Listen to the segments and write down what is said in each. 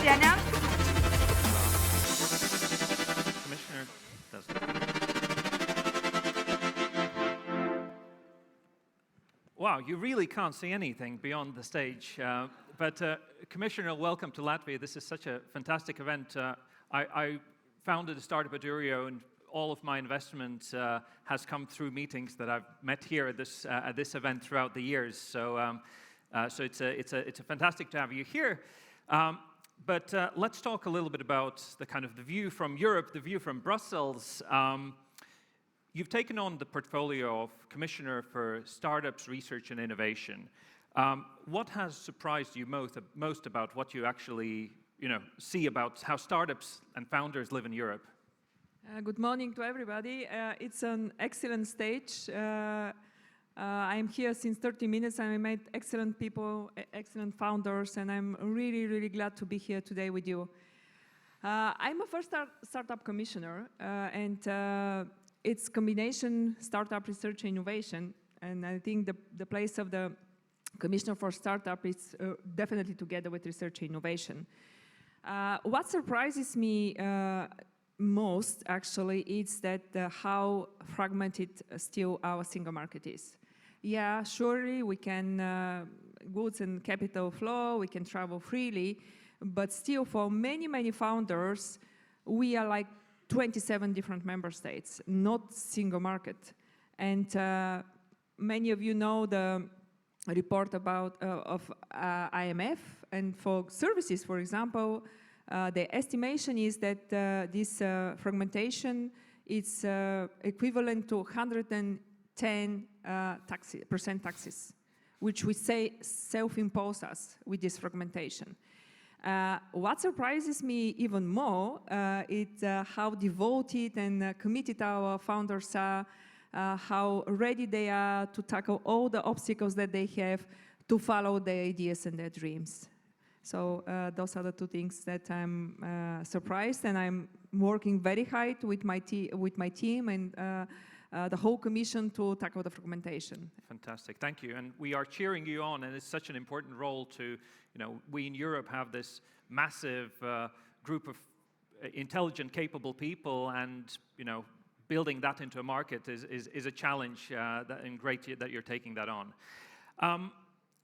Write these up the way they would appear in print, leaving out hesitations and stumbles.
Jenavs. Commissioner doesn't. Wow, you really can't see anything beyond the stage. But Commissioner, welcome to Latvia. This is such a fantastic event. I founded a startup Edurio, and all of my investment has come through meetings that I've met here at this event throughout the years. So, it's fantastic to have you here. But let's talk a little bit about the view from Europe, the view from Brussels. You've taken on the portfolio of Commissioner for Startups, Research and Innovation. What has surprised you most about what you actually see about how startups and founders live in Europe? Good morning to everybody. It's an excellent stage. I'm here since 30 minutes and I met excellent people, excellent founders, and I'm really, really glad to be here today with you. I'm a first startup commissioner, and it's combination startup research and innovation, and I think the place of the commissioner for startup is definitely together with research and innovation. What surprises me most, actually, is that how fragmented still our single market is. Yeah, surely we can, goods and capital flow, we can travel freely, but still for many, many founders, we are like 27 different member states, not single market. And many of you know the report about of IMF, and for services, for example, the estimation is that this fragmentation is equivalent to 110% taxes, which we say self-impose us with this fragmentation. What surprises me even more is how devoted and committed our founders are, how ready they are to tackle all the obstacles that they have to follow their ideas and their dreams. So those are the two things that I'm surprised, and I'm working very hard with my team and the whole commission to tackle the fragmentation. Fantastic, thank you. And we are cheering you on, and it's such an important role to, we in Europe have this massive group of intelligent, capable people, and, building that into a market is a challenge, and great that you're taking that on.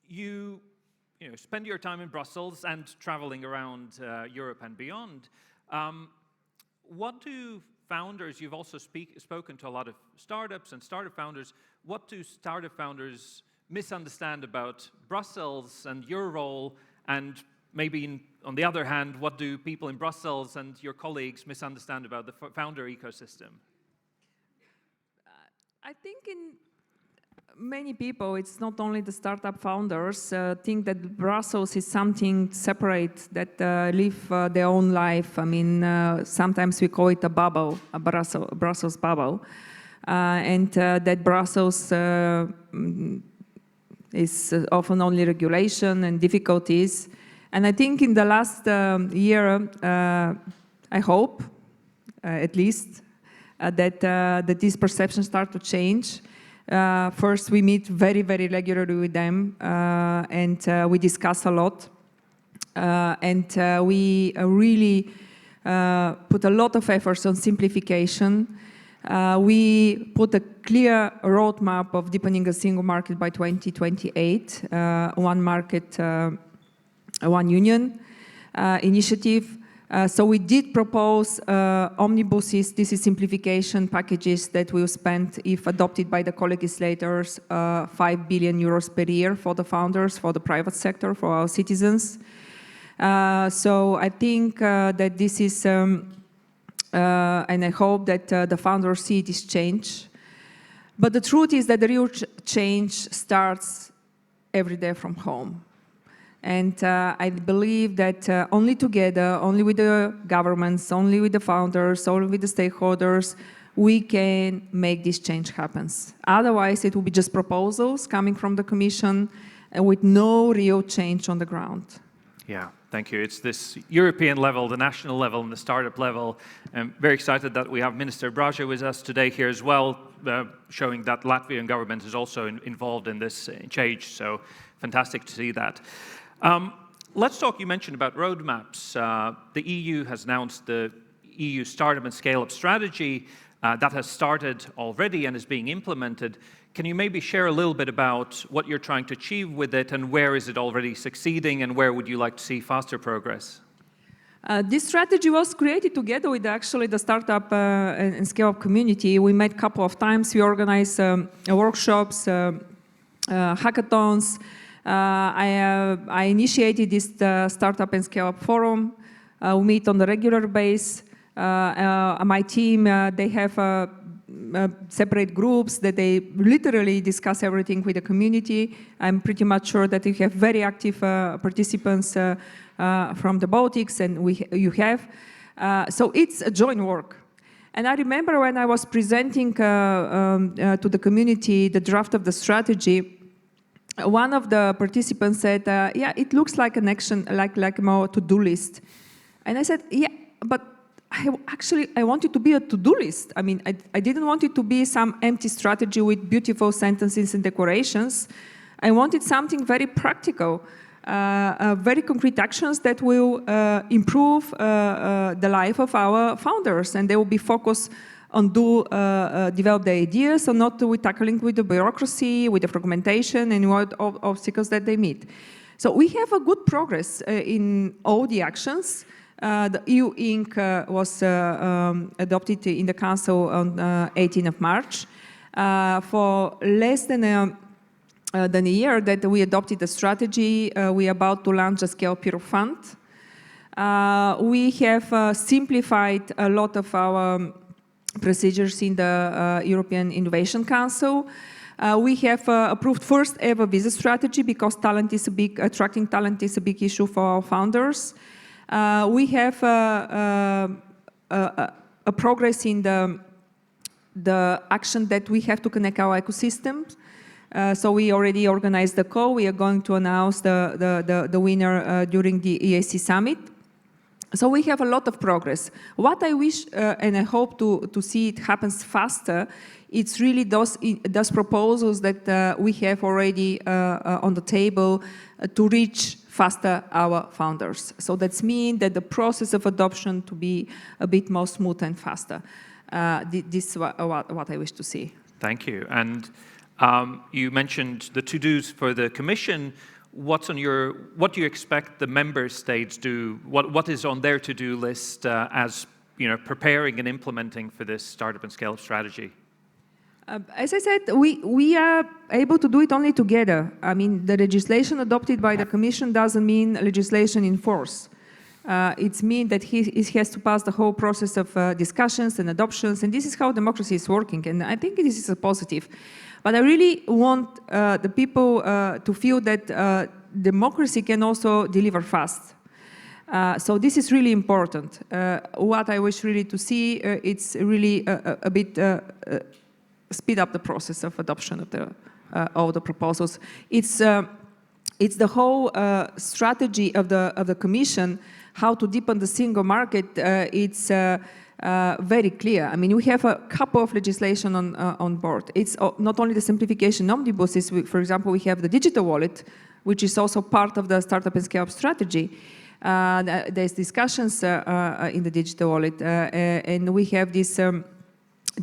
You spend your time in Brussels and traveling around Europe and beyond. What do founders, you've also spoken to a lot of startups and startup founders, what do startup founders misunderstand about Brussels and your role, and maybe on the other hand, what do people in Brussels and your colleagues misunderstand about the founder ecosystem? I think in many people, it's not only the startup founders, think that Brussels is something separate, that live their own life. I mean, sometimes we call it a bubble, a Brussels bubble. And that Brussels is often only regulation and difficulties. And I think in the last year, I hope, at least, that these perceptions start to change. First, we meet very, very regularly with them, and we discuss a lot. And we really put a lot of efforts on simplification. We put a clear roadmap of deepening a single market by 2028, one market, one union initiative. So we did propose omnibuses, this is simplification packages that will spend, if adopted by the co-legislators, 5 billion euros per year for the founders, for the private sector, for our citizens. So I think that this is, and I hope that the founders see this change. But the truth is that the real change starts every day from home. And I believe that only together, only with the governments, only with the founders, only with the stakeholders, we can make this change happen. Otherwise, it will be just proposals coming from the Commission with no real change on the ground. Yeah, thank you. It's this European level, the national level, and the startup level. I'm very excited that we have Minister Braja with us today here as well, showing that Latvian government is also involved in this change. So fantastic to see that. let's talk, you mentioned about roadmaps. The EU has announced the EU Startup and Scale-up strategy that has started already and is being implemented. Can you maybe share a little bit about what you're trying to achieve with it, and where is it already succeeding, and where would you like to see faster progress? This strategy was created together with actually the startup and scale-up community. We met a couple of times. We organized workshops, hackathons. I initiated this startup and scale-up forum. We meet on a regular basis. My team, they have separate groups that they literally discuss everything with the community. I'm pretty much sure that you have very active participants from the Baltics, and you have. So it's a joint work. And I remember when I was presenting to the community the draft of the strategy, one of the participants said, yeah, it looks like an action, like a more to-do list. And I said, yeah, but I want it to be a to-do list. I mean, I didn't want it to be some empty strategy with beautiful sentences and decorations. I wanted something very practical, very concrete actions that will improve the life of our founders, and they will be focused on develop the ideas, and not with tackling with the bureaucracy, with the fragmentation, and what obstacles that they meet. So we have a good progress in all the actions. The EU Inc. Was adopted in the Council on 18th of March. For less than a year that we adopted the strategy, we are about to launch a Scale-up Europe Fund. We have simplified a lot of our procedures in the European Innovation Council. We have approved first ever visa strategy, because attracting talent is a big issue for our founders. We have a progress in the action that we have to connect our ecosystems. So we already organized the call. We are going to announce the winner during the EAC summit. So we have a lot of progress. What I wish and I hope to see it happens faster, it's really those proposals that we have already on the table to reach faster our founders. So that means that the process of adoption to be a bit more smooth and faster. This is what I wish to see. Thank you. And you mentioned the to-dos for the Commission. What do you expect the member states do? What is on their to-do list as preparing and implementing for this startup and scale-up strategy? As I said, we are able to do it only together. I mean, the legislation adopted by the Commission doesn't mean legislation in force. It means that he has to pass the whole process of discussions and adoptions, and this is how democracy is working, and I think this is a positive. But I really want the people to feel that democracy can also deliver fast. So this is really important. What I wish really to see, it's really a bit speed up the process of adoption of the proposals. It's the whole strategy of the Commission, how to deepen the single market. It's very clear. I mean, we have a couple of legislation on board. It's not only the simplification omnibuses. For example, we have the digital wallet, which is also part of the startup and scale-up strategy. There's discussions in the digital wallet, and we have these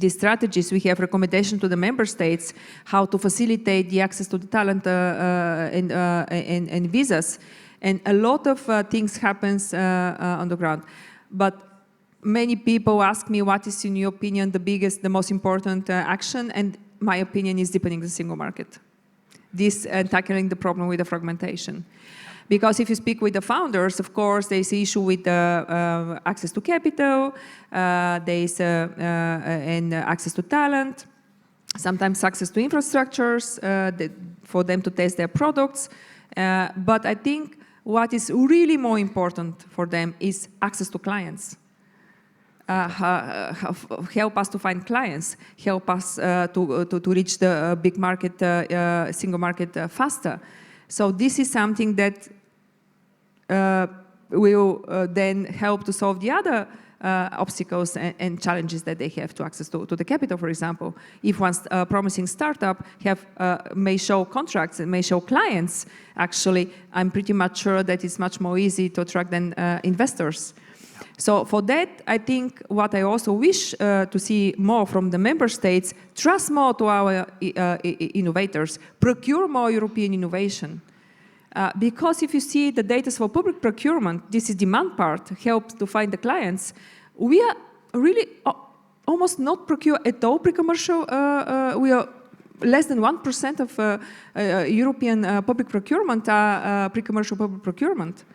strategies. We have recommendations to the member states how to facilitate the access to the talent and visas. And a lot of things happens on the ground. But many people ask me, what is, in your opinion, the most important action? And my opinion is deepening the single market. This and tackling the problem with the fragmentation. Because if you speak with the founders, of course, there's the issue with access to capital, there's and access to talent, sometimes access to infrastructures for them to test their products. But I think what is really more important for them is access to clients. Help us to find clients, help us to reach the big market, single market faster. So this is something that will then help to solve the other obstacles and challenges that they have to access to the capital, for example. If one promising startup may show contracts and may show clients, actually, I'm pretty much sure that it's much more easy to attract than investors. So for that, I think what I also wish to see more from the member states, trust more to our innovators, procure more European innovation. Because if you see the data for public procurement, this is demand part, helps to find the clients, we are really almost not procure at all pre-commercial. We are less than 1% of European public procurement are pre-commercial public procurement.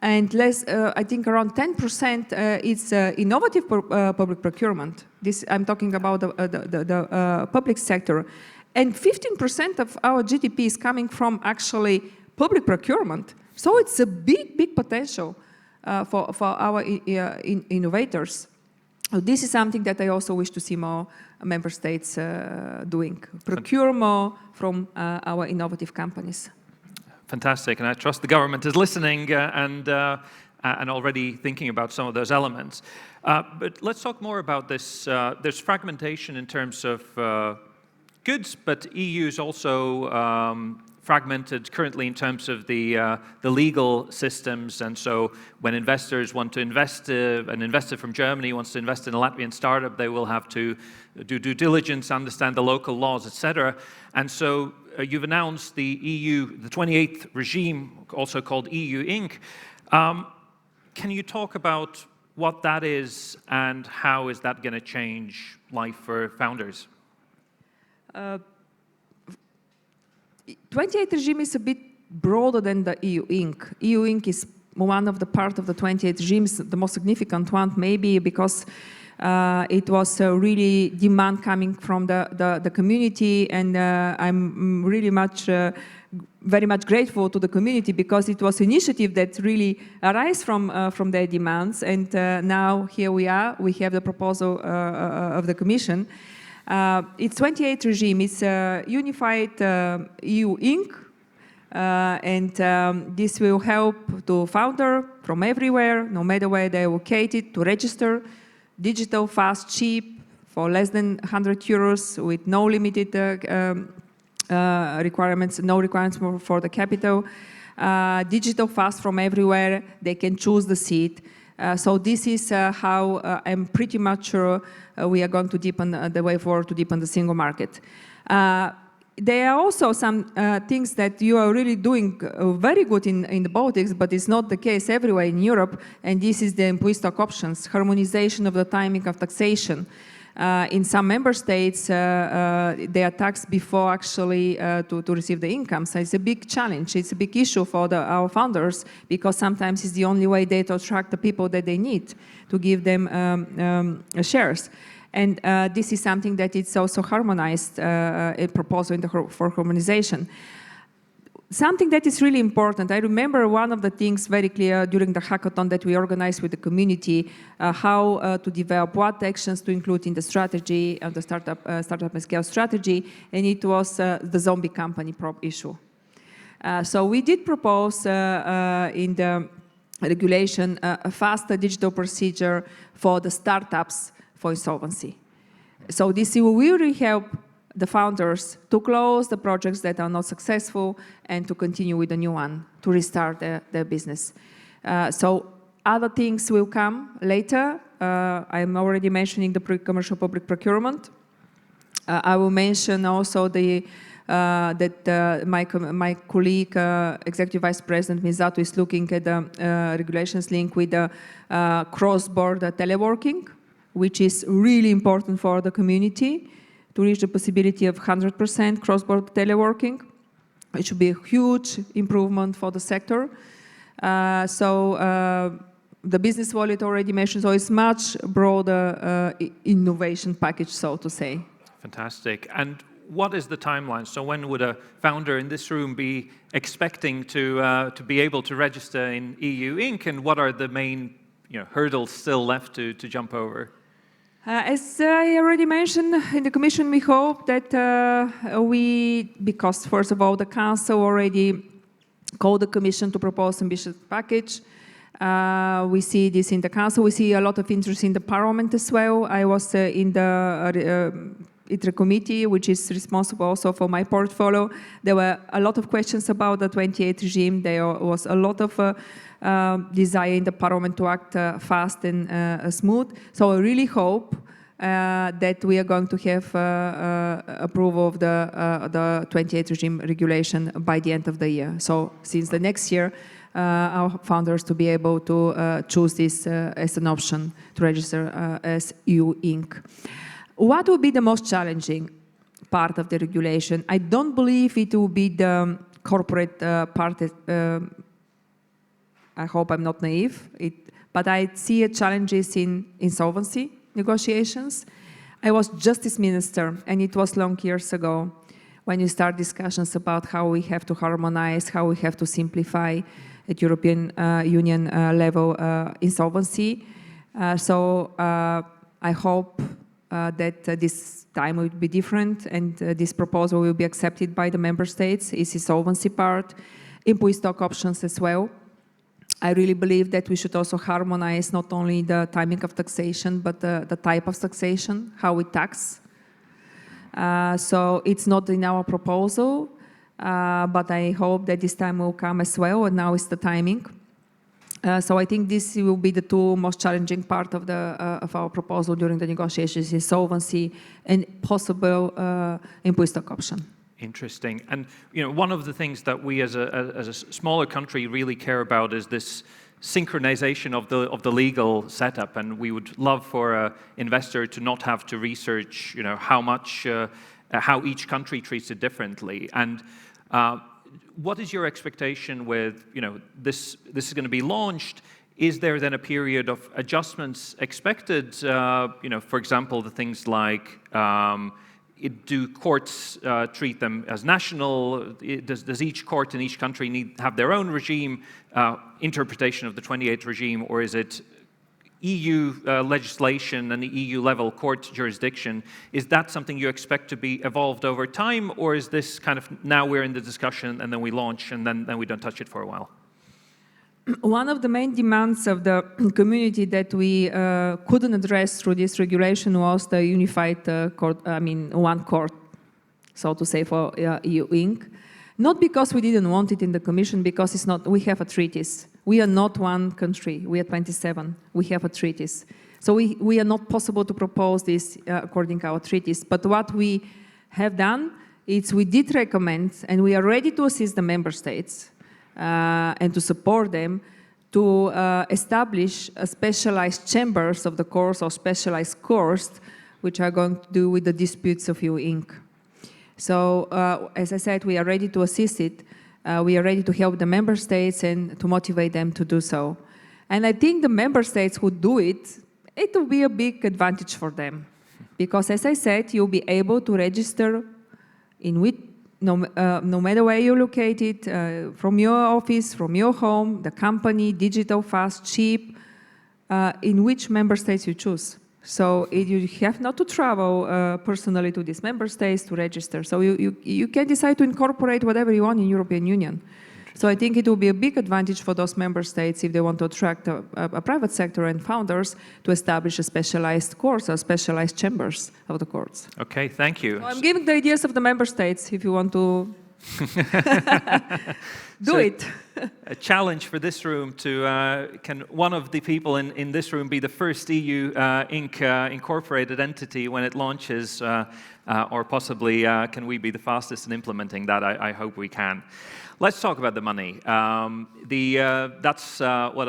And less, I think around 10% is innovative public procurement. This, I'm talking about the public sector. And 15% of our GDP is coming from actually public procurement. So it's a big, big potential for our innovators. So this is something that I also wish to see more member states doing. Procure more from our innovative companies. Fantastic, and I trust the government is listening and already thinking about some of those elements. But let's talk more about this. There's fragmentation in terms of goods, but EU is also fragmented currently in terms of the legal systems. And so when investors want to invest, an investor from Germany wants to invest in a Latvian startup, they will have to do due diligence, understand the local laws, etc. And so you've announced the EU, the 28th regime, also called EU Inc. Can you talk about what that is and how is that going to change life for founders? 28th regime is a bit broader than the EU Inc. EU Inc. is one of the part of the 28th regimes, the most significant one maybe because it was really demand coming from the community, and I'm really very much grateful to the community because it was an initiative that really arose from their demands, and now here we are, we have the proposal of the Commission. It's 28th regime, it's a unified EU Inc. And this will help to founder from everywhere, no matter where they're located, to register. Digital, fast, cheap, for less than 100 euros, with no limited requirements, no requirements for the capital. Digital, fast from everywhere, they can choose the seat. So this is how I'm pretty much sure we are going to deepen the way forward to deepen the single market. There are also some things that you are really doing very good in the Baltics, but it's not the case everywhere in Europe, and this is the employee stock options, harmonization of the timing of taxation. In some member states, they are taxed before actually to receive the income. So it's a big challenge. It's a big issue for our founders because sometimes it's the only way they attract the people that they need to give them shares. And this is something that it's also harmonized, a proposal for harmonization. Something that is really important, I remember one of the things very clear during the hackathon that we organized with the community, how to develop what actions to include in the strategy, the startup and scale strategy, and it was the zombie company issue. So we did propose in the regulation a faster digital procedure for the startups for insolvency. So this will really help the founders to close the projects that are not successful and to continue with a new one, to restart their business. So other things will come later. I'm already mentioning the pre-commercial public procurement. I will mention also that my colleague, Executive Vice President Mizato, is looking at the regulations linked with the cross-border teleworking, which is really important for the community to reach the possibility of 100% cross-border teleworking. It should be a huge improvement for the sector. The business wallet already mentioned, so it's much broader innovation package, so to say. Fantastic. And what is the timeline? So when would a founder in this room be expecting to be able to register in EU Inc. and what are the main hurdles still left to jump over? As I already mentioned, in the Commission we hope that because first of all the Council already called the Commission to propose ambitious package, We see this in the council. We see a lot of interest in the parliament as well. I was in the ITRE committee, which is responsible also for my portfolio. There were a lot of questions about the 28 regime. There was a lot of desire in the parliament to act fast and smooth. So I really hope that we are going to have approval of the 28 regime regulation by the end of the year. So since the next year, our founders to be able to choose this as an option to register as EU Inc. What will be the most challenging part of the regulation? I don't believe it will be the corporate part. I hope I'm not naive, but I see challenges in insolvency negotiations. I was justice minister, and it was long years ago when you start discussions about how we have to harmonize, how we have to simplify at European Union level insolvency. So I hope that this time will be different, and this proposal will be accepted by the member states. It's the solvency part, employee stock options as well. I really believe that we should also harmonize not only the timing of taxation, but the type of taxation, how we tax. So it's not in our proposal, but I hope that this time will come as well, and now is the timing. So I think this will be the two most challenging part of our proposal during the negotiations: is solvency and possible employee stock option. Interesting. And one of the things that we as a smaller country really care about is this synchronization of the legal setup, and we would love for an investor to not have to research how each country treats it differently. And what is your expectation with this is going to be launched? Is there then a period of adjustments expected? For example, the things like do courts treat them as national? Does each court in each country have their own regime, interpretation of the 28 regime, or is it EU legislation and the EU level court jurisdiction? Is that something you expect to be evolved over time, or is this kind of now we're in the discussion and then we launch and then we don't touch it for a while? One of the main demands of the community that we couldn't address through this regulation was the unified court, one court, so to say, for EU Inc. Not because we didn't want it in the Commission, because it's not. We have a treaties. We are not one country. We are 27. We have a treaties. So we are not possible to propose this according to our treaties. But what we have done is we did recommend, and we are ready to assist the member states and to support them to establish a specialized chambers of the courts or specialized courts which are going to do with the disputes of EU Inc. So as I said, we are ready to assist it. We are ready to help the member states and to motivate them to do so. And I think the member states who do it, it will be a big advantage for them. Because as I said, you'll be able to register in which no matter where you're located, from your office, from your home, the company, digital, fast, cheap, in which member states you choose. So you have not to travel personally to these member states to register. So you can decide to incorporate whatever you want in European Union. So I think it will be a big advantage for those member states if they want to attract a private sector and founders to establish a specialized courts or specialized chambers of the courts. Okay, thank you. So I'm giving the ideas of the member states if you want to do it. A challenge for this room to, can one of the people in this room be the first EU Inc. Incorporated entity when it launches, or possibly can we be the fastest in implementing that? I hope we can. Let's talk about the money. That's what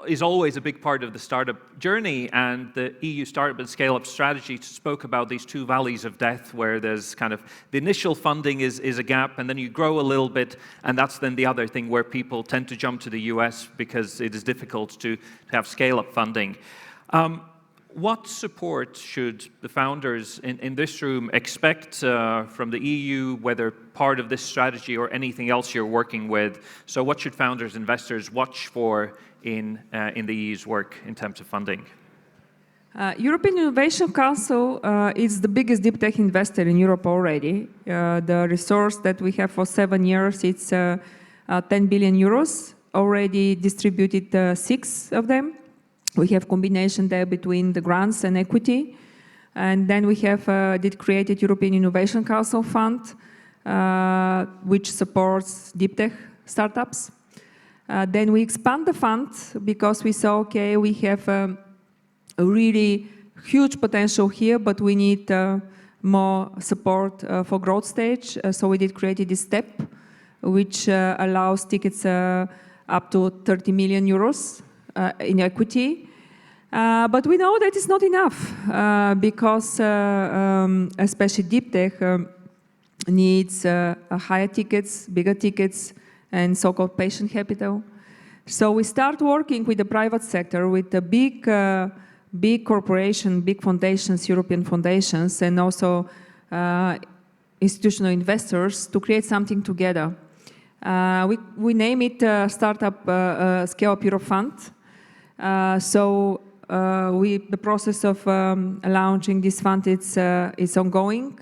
is always a big part of the startup journey, and the EU Startup and Scale-up strategy spoke about these two valleys of death, where there's kind of the initial funding is a gap, and then you grow a little bit, and that's then the other thing where people tend to jump to the US because it is difficult to have scale-up funding. What support should the founders in this room expect from the EU, whether part of this strategy or anything else you're working with? So what should founders, investors watch for in the EU's work in terms of funding? European Innovation Council is the biggest deep tech investor in Europe already. The resource that we have for 7 years, it's 10 billion euros. already distributed 6 of them. We have combination there between the grants and equity. And then we have created European Innovation Council Fund, which supports deep tech startups. Then we expand the fund because we saw, okay, we have a really huge potential here, but we need more support for growth stage. So we created this step, which allows tickets up to 30 million euros in equity. But we know that it's not enough because especially deep tech needs higher tickets, bigger tickets, and so-called patient capital. So we start working with the private sector, with the big corporation, big foundations, European foundations, and also institutional investors to create something together. We name it Startup Scaleup Europe Fund. The process of launching this fund is ongoing.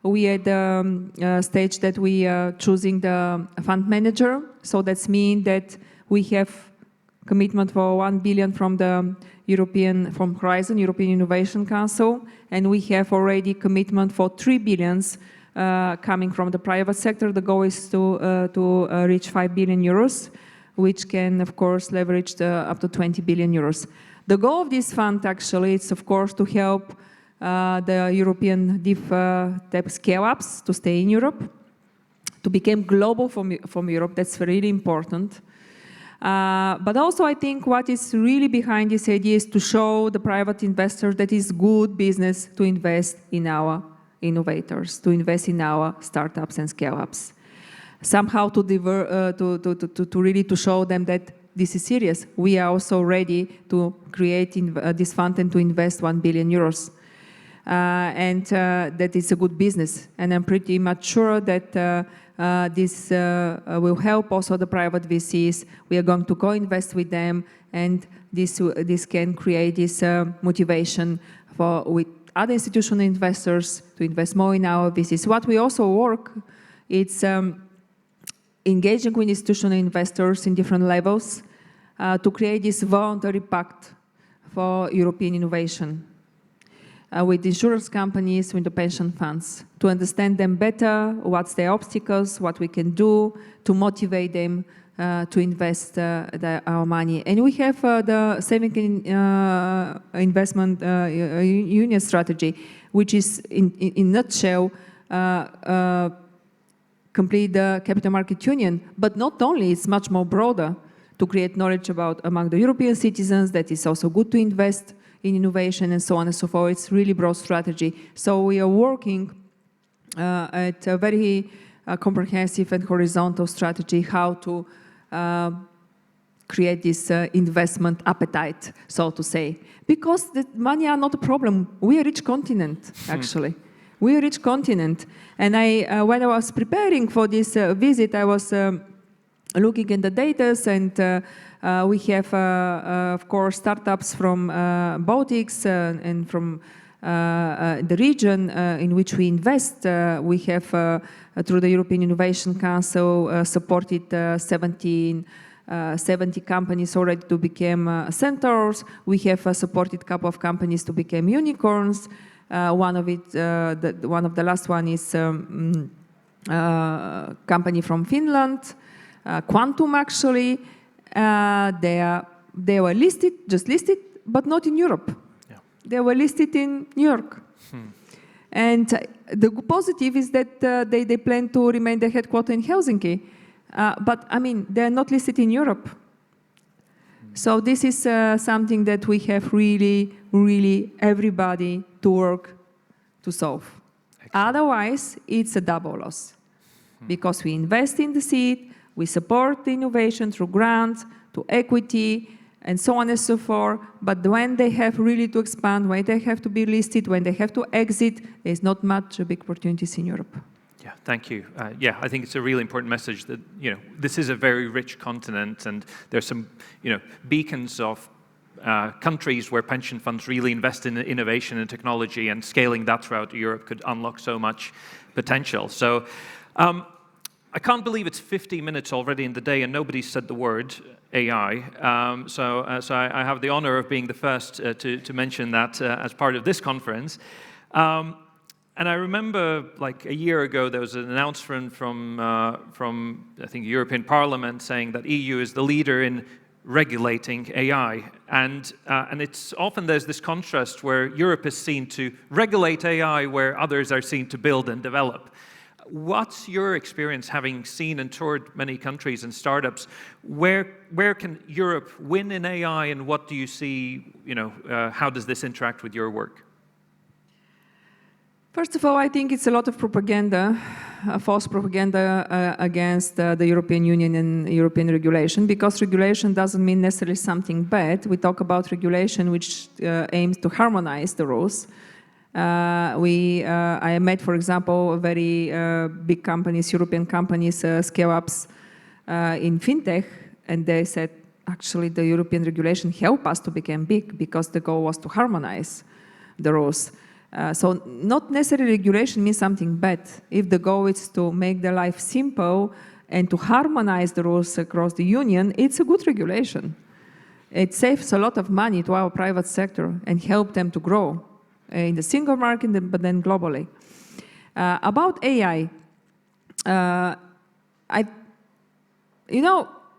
We are at the stage that we are choosing the fund manager. So that means that we have commitment for 1 billion from Horizon, European Innovation Council, and we have already commitment for 3 billions coming from the private sector. The goal is to reach 5 billion euros, which can, of course, leverage up to 20 billion euros. The goal of this fund, actually, is, of course, to help the European deep tech scale-ups to stay in Europe, to become global from Europe. That's really important. But also, I think what is really behind this idea is to show the private investors that it's good business to invest in our innovators, to invest in our startups and scale-ups. Somehow to really to show them that this is serious. We are also ready to create this fund and to invest 1 billion euros. And that is a good business. And I'm pretty much sure that this will help also the private VCs. We are going to co-invest with them, and this can create this motivation with other institutional investors to invest more in our VCs. What we also work, it's engaging with institutional investors in different levels to create this voluntary pact for European innovation with insurance companies, with the pension funds, to understand them better, what's their obstacles, what we can do to motivate them to invest our money. And we have the Saving Investment Union strategy, which is, in a nutshell, complete the capital market union, but not only, it's much more broader to create knowledge among the European citizens that it's also good to invest in innovation and so on and so forth. It's really broad strategy. So we are working at a very comprehensive and horizontal strategy how to create this investment appetite, so to say. Because the money are not a problem. We are a rich continent, actually. We are a rich continent. And when I was preparing for this visit, I was looking at the data, and we have, of course, startups from Baltics and from the region in which we invest. We have, through the European Innovation Council, supported 70 companies already to become centers. We have supported a couple of companies to become unicorns. One of the last one is company from Finland, Quantum, actually. They were just listed, but not in Europe. Yeah. They were listed in New York. And the positive is that they plan to remain their headquarters in Helsinki. But, I mean, they're not listed in Europe. So this is something that we have really everybody to work to solve. Excellent. Otherwise, it's a double loss. Because we invest in the seed, we support the innovation through grants, to equity, and so on and so forth. But when they have really to expand, when they have to be listed, when they have to exit, there's not much big opportunities in Europe. Yeah, thank you. Yeah, I think it's a really important message that, this is a very rich continent, and there's some, beacons of countries where pension funds really invest in innovation and technology, and scaling that throughout Europe could unlock so much potential. So I can't believe it's 50 minutes already in the day and nobody's said the word AI. So I have the honor of being the first to mention that as part of this conference. And I remember, like a year ago, there was an announcement from I think, European Parliament saying that EU is the leader in regulating AI. And it's often there's this contrast where Europe is seen to regulate AI, where others are seen to build and develop. What's your experience, having seen and toured many countries and startups? Where can Europe win in AI, and what do you see? How does this interact with your work? First of all, I think it's a lot of propaganda, false propaganda against the European Union and European regulation, because regulation doesn't mean necessarily something bad. We talk about regulation which aims to harmonize the rules. I met, for example, very big companies, European companies, Scaleups in fintech, and they said, actually, the European regulation helped us to become big because the goal was to harmonize the rules. So not necessarily regulation means something bad. If the goal is to make the life simple and to harmonize the rules across the union, it's a good regulation. It saves a lot of money to our private sector and help them to grow in the single market, but then globally. About AI,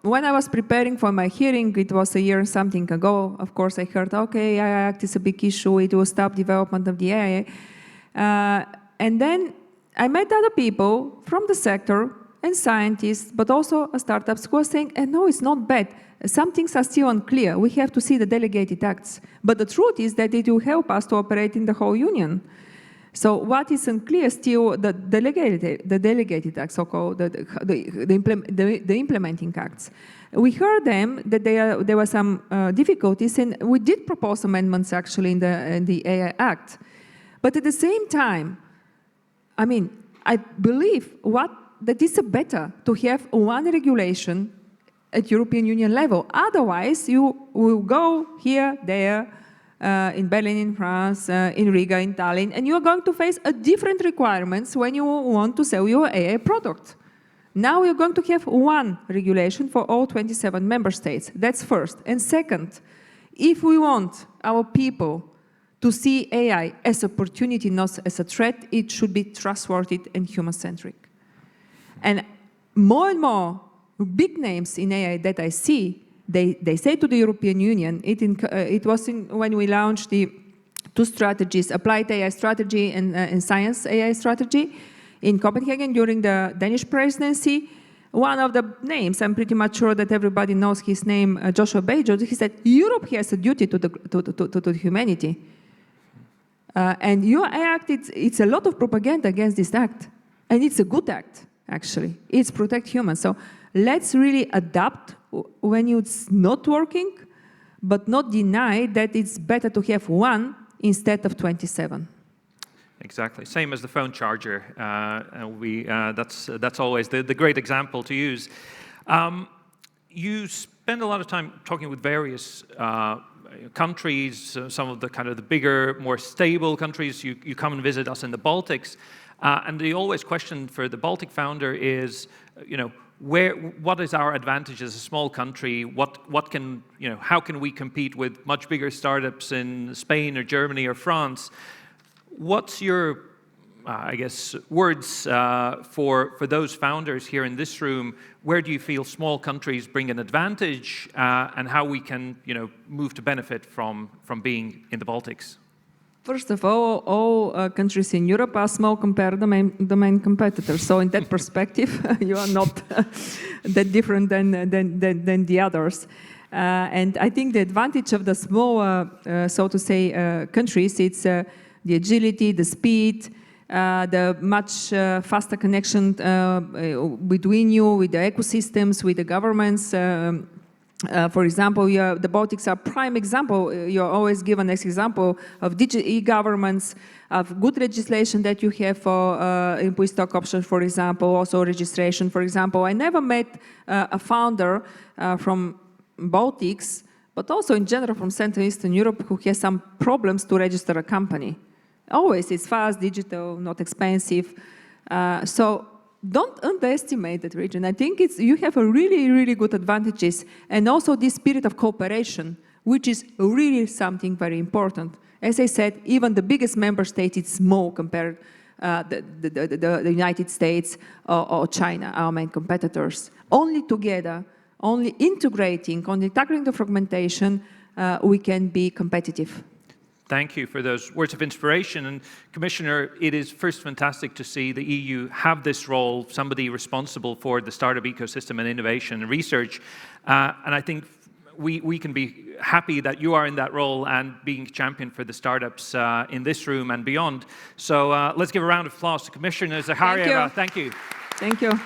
when I was preparing for my hearing, it was a year and something ago, of course, I heard, okay, AI Act is a big issue, it will stop development of the AI. And then I met other people from the sector and scientists, but also startups who are saying, no, it's not bad. Some things are still unclear. We have to see the delegated acts. But the truth is that it will help us to operate in the whole union. So what is unclear still, the delegated acts, so-called the implementing acts. We heard them that there were some difficulties, and we did propose amendments actually in the AI Act. But at the same time, I mean, I believe that it's better to have one regulation at European Union level. Otherwise, you will go here, there, in Berlin, in France, in Riga, in Tallinn, and you are going to face different requirements when you want to sell your AI product. Now you're going to have one regulation for all 27 member states. That's first. And second, if we want our people to see AI as an opportunity, not as a threat, it should be trustworthy and human-centric. And more big names in AI that I see, they say to the European Union, it was when we launched the two strategies, applied AI strategy and science AI strategy in Copenhagen during the Danish presidency. One of the names, I'm pretty much sure that everybody knows his name, Joshua Bejos, he said, Europe has a duty to humanity. And your act, it's a lot of propaganda against this act. And it's a good act, actually. It's protect humans. So let's really adapt when it's not working, but not deny that it's better to have one instead of 27. Exactly. Same as the phone charger. That's always the great example to use. You spend a lot of time talking with various countries, some of the kind of the bigger, more stable countries. You come and visit us in the Baltics. And the always question for the Baltic founder is, what is our advantage as a small country? How can we compete with much bigger startups in Spain or Germany or France? What's your, I guess, words for those founders here in this room? Where do you feel small countries bring an advantage, and how we can, move to benefit from being in the Baltics? First of all countries in Europe are small compared to the main competitors. So in that perspective, you are not that different than the others. And I think the advantage of the small, so to say, countries, it's the agility, the speed, the much faster connection between you, with the ecosystems, with the governments. For example, the Baltics are prime example. You're always given as example of digital e-governments, of good legislation that you have for employee stock options, for example, also registration, for example. I never met a founder from Baltics, but also in general from Central Eastern Europe, who has some problems to register a company. Always, it's fast, digital, not expensive. So don't underestimate that region. I think you have a really, really good advantages, and also this spirit of cooperation, which is really something very important. As I said, even the biggest member state is small compared the United States or China, our main competitors. Only together, only integrating, only tackling the fragmentation, we can be competitive. Thank you for those words of inspiration. And Commissioner, it is first fantastic to see the EU have this role, somebody responsible for the startup ecosystem and innovation and research. And I think we can be happy that you are in that role and being champion for the startups in this room and beyond. So let's give a round of applause to Commissioner Zaharieva. Thank you. Thank you.